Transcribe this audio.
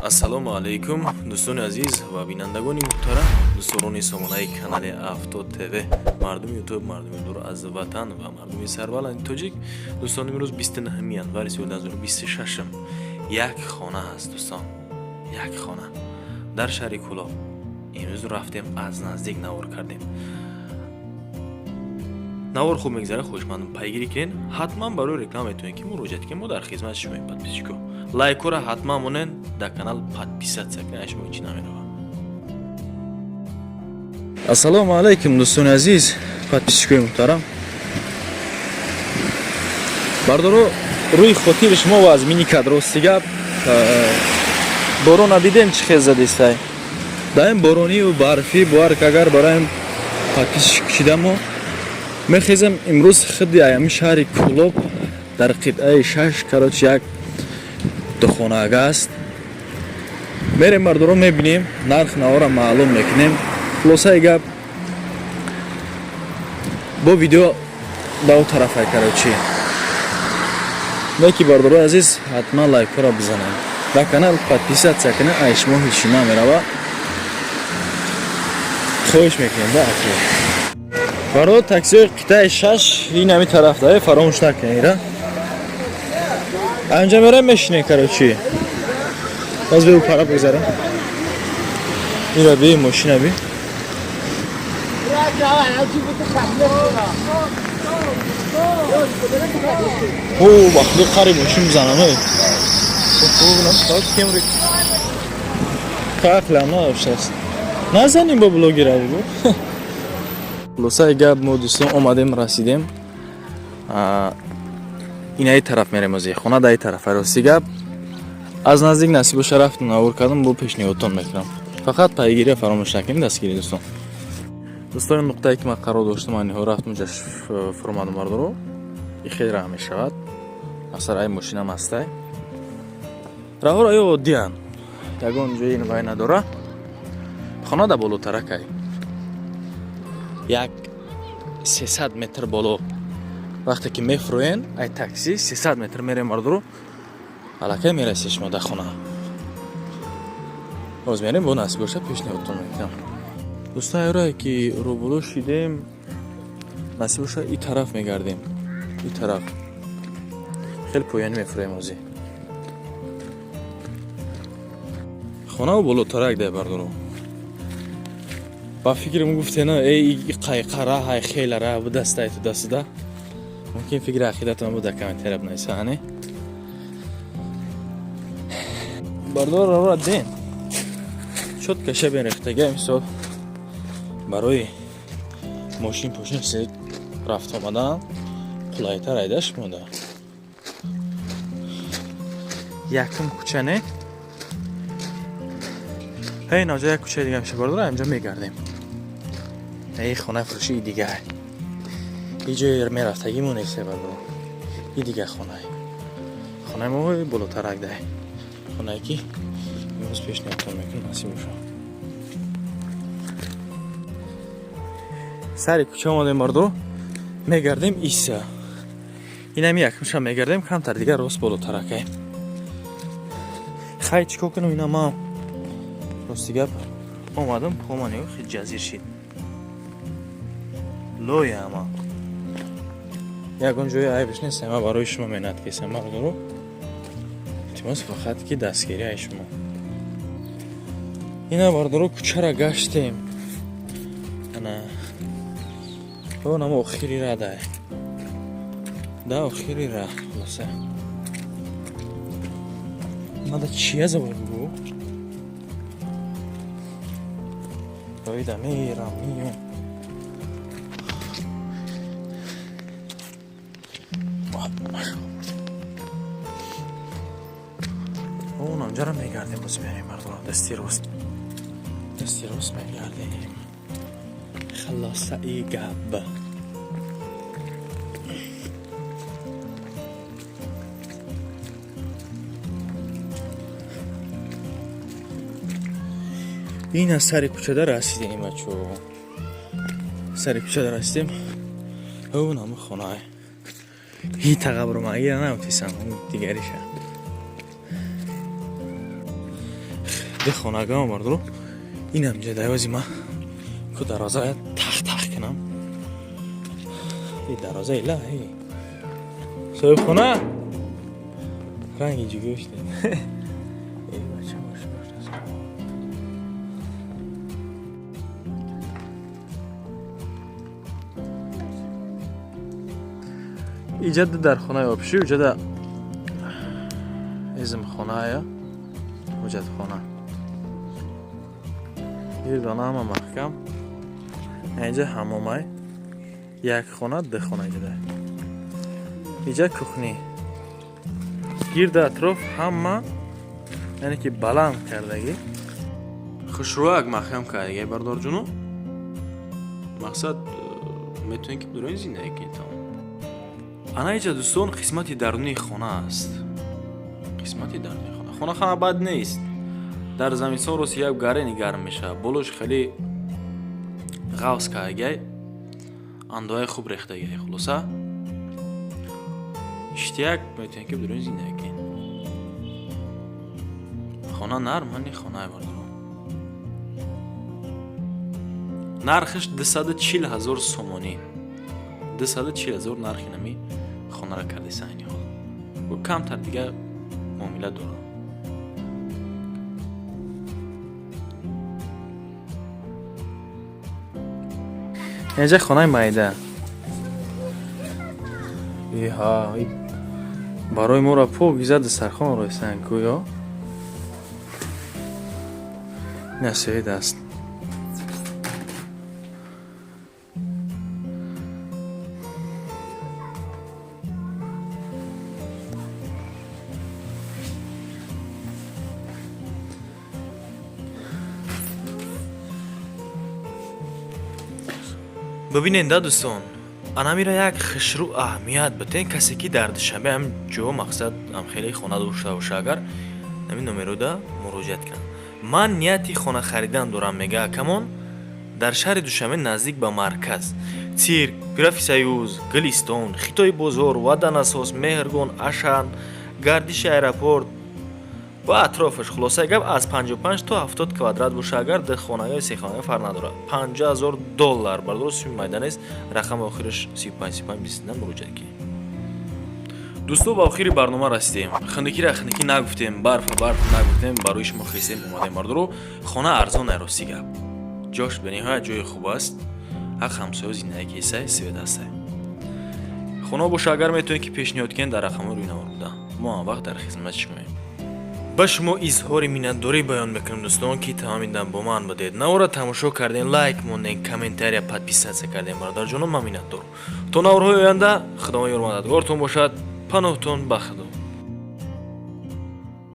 ассалому алайкум дӯстони азиз ва бинандагони муҳтарам, дӯсторони сомонаи канали Авто ТВ, мардуми ютуб, мардуми дур аз ватан ва мардуми сарбаланди тоҷик. Дӯстон, имрӯз 29 январи соли 2026 як хона ҳаст. Дӯстон, як хона дар шаҳри Кӯлоб. имрӯз рафтем, аз наздик навор кардем. навор хуб мегзара, хоҳишмандам пайгирӣ кунед. ҳатман барои реклама метавонед ки муроҷиат кунед. мо дар хизмат шумоем, подписчико. лайкора ҳатман монед, дар канал подписатсия кунед, ай шумо ҳеҷ намерава. Ассалому алайкум дӯстони азиз, подписчикои муҳтарам. Бардоро рӯи хотири шумо ва аз мини кадрости гап борона бидем чӣ хел задистай. Даим боронию барфи буарк агар бароем подписчик кишидамо мехезем. имрӯз хидди аями шаҳри Кӯлоб дар қитъаи 6 кароч як духонага аст. мерем бардоро мебинем, нарх навора маълум мекунем. хулосаи гап бо видео ба у тарафай карочи. неки бардорои азиз ҳатман лайкора бизанем, ба канал подписатсия кунем, ай шумо ҳеҷ намерава. хоҳиш мекунем да аки. бардор таксиҳои қитъаи 6 ин ҳами тарафда фаромӯш накунед. анҷа мерем мешинем карочи. باز به او پارا بگذارم این را به ماشین بی او وقتی قری ماشین بزنم قاقلم نداشته است نزنیم با بلوگی را بگو لوسای گب ما دوستان اومدیم رسیدیم. این ای طرف میریم از خونه در ای طرف راستی گب аз наздик насиб боша рафтам навор кардам. бо пешниҳодтон мекунам. фақат пайгирия фаромӯш накунед. дастгирӣ дӯстон. дӯстони нуқтае ки ман қарор доштам ниҳо рафтам ҷаш фурмадам бардоро и хел раҳ мешавад. масараи мошинам ҳастай. раҳора ё оддиян. ягон ҷои вай надора. хона да болотаракай. як 300 метр боло. вақте ки мефурӯен ай такси 300 метр мерем бардоро аллакай мерасед шумо дар хона. боз мерем бо насиб боша пешниҳодтон мекунам. дӯстон айрое ки рӯбурӯ шидем насиб боша и тараф мегардем. и тараф хел поёнӣ мефурем ҳозӣ. хонаву болотарак дай бардоро. ба фикрим гуфтена эй қайқара ҳай хелара будастай ту дастуда. мумкин фикри ақидатон буда комментария бинависаҳане. бардор ро ден шуд каша бен рехтага мисол барои мошин пошин се рафт омадан қулайтар айдаш мода. якм кӯча не ҳей наҷа як кӯчаи дига меша. бардор амҷа мегардем. эй хонаи фурӯшии дига и ҷои мерафтагимон несе. бардор и дига хонаи мо болотарак дай. خونه کی امروز پیشنهادتون میکنم نصیب بشه. سر کوچه اومدیم بردو میگردیم ایسا. اینم یکمشم میگردیم کمتر دیگه راست بالاترکه. خیلی چیکار کنم اینا ما راستی گپ اومدم پامانیو خیلی جزیر شد. لوی اما یکون جوی عیبش نیست. ما برای شما منت کسیم بردو итимос фақат ки дастгирии шумо. ина бардоро кӯчара гаштем. ана онам охири ра дай. да охири ра хулоса. мада чия забор бигӯ? доида мерам миём. اونجا رو میگردیم. باز بریم مردم دستی راست میگردیم. خلاصه ای گب این از سر کوچه در رسیدیم بچو. سر کوچه در رسیدیم. اونم خونه این تقبر مگیر نمتیسم اون دیگریشه. به خونگاه بردارو اینم جا دوازی ما که درازه تخت کنم این درازه ایلا هی صاحب خونه رنگی جگوشته ای بچه باش ایجاد در خونه آبشی ایجاد ازم خونه یا وجد خونه یک دانه همه محکم اینجا حمومه یک خونه ده خونه ایجاده اینجا کخنی گرد اطراف همه یعنی که بلند کردگی خوشروک محکم کردگی بردار جونو مقصد میتونی که بدون زندگی کنی انا اینجا دوستان قسمتی درونی خونه است قسمتی درونی خونه بد نیست در زمستان روز یک گرمی گرم میشه بلوش خیلی غوص کردگی اندوهای خوب ریختگی خلاصه اشتیاق میتونی که بدون زندگی کنی خونه نرم هنی خونه بردارم نرخش 240,000 سومونی 240,000 نرخی نمی خونه را کرده سینی و کم تر دیگه معامله دارم اینجا خونه مایده ها برای ما را پوک زد سرخان روی سنگ یا نسید است ببینید دوستان انا میره یک خشرو اهمیت بتین کسی که درد شبه هم جو مقصد هم خیلی خونه داشته باشه اگر نمی نمرو دا مراجعت کنم من نیتی خونه خریدن دارم میگه کمان در شهر دوشنبه نزدیک به مرکز تیرک گرافیسایوز گلیستون خیتای بزرگ ودن اساس مهرگون اشن گردش ایرپورت و اطرافش خلاصه گپ از 55 تا 70 کوادرات باشه اگر ده خانه یا سه خانه فرق نداره $50,000 بردار سوی میدان است رقم آخرش 35 بیستن مراجعه کنید دوستو با آخری برنامه رسیدیم خندکی نگفتیم برف نگفتیم برای شما خیسیم اومدیم بردارو خانه ارزان ایراستی گپ جاش به نهایت جای خوب است حق همسایه زندگی کیسه سوی دسته خانه باشه اگر میتونید که پیشنهاد کنید در رقم روی نوار بوده ما وقت در خدمت شما با شما اظهار منتداری بیان میکنم دوستان که تمامیدن با من بدید نورا تماشا کردین لایک موندین کامنتاری یا подписаться کردین برادر جانم من منتدار تا نورهای آینده خدای یار مددگارتون باشد پناهتون بخدا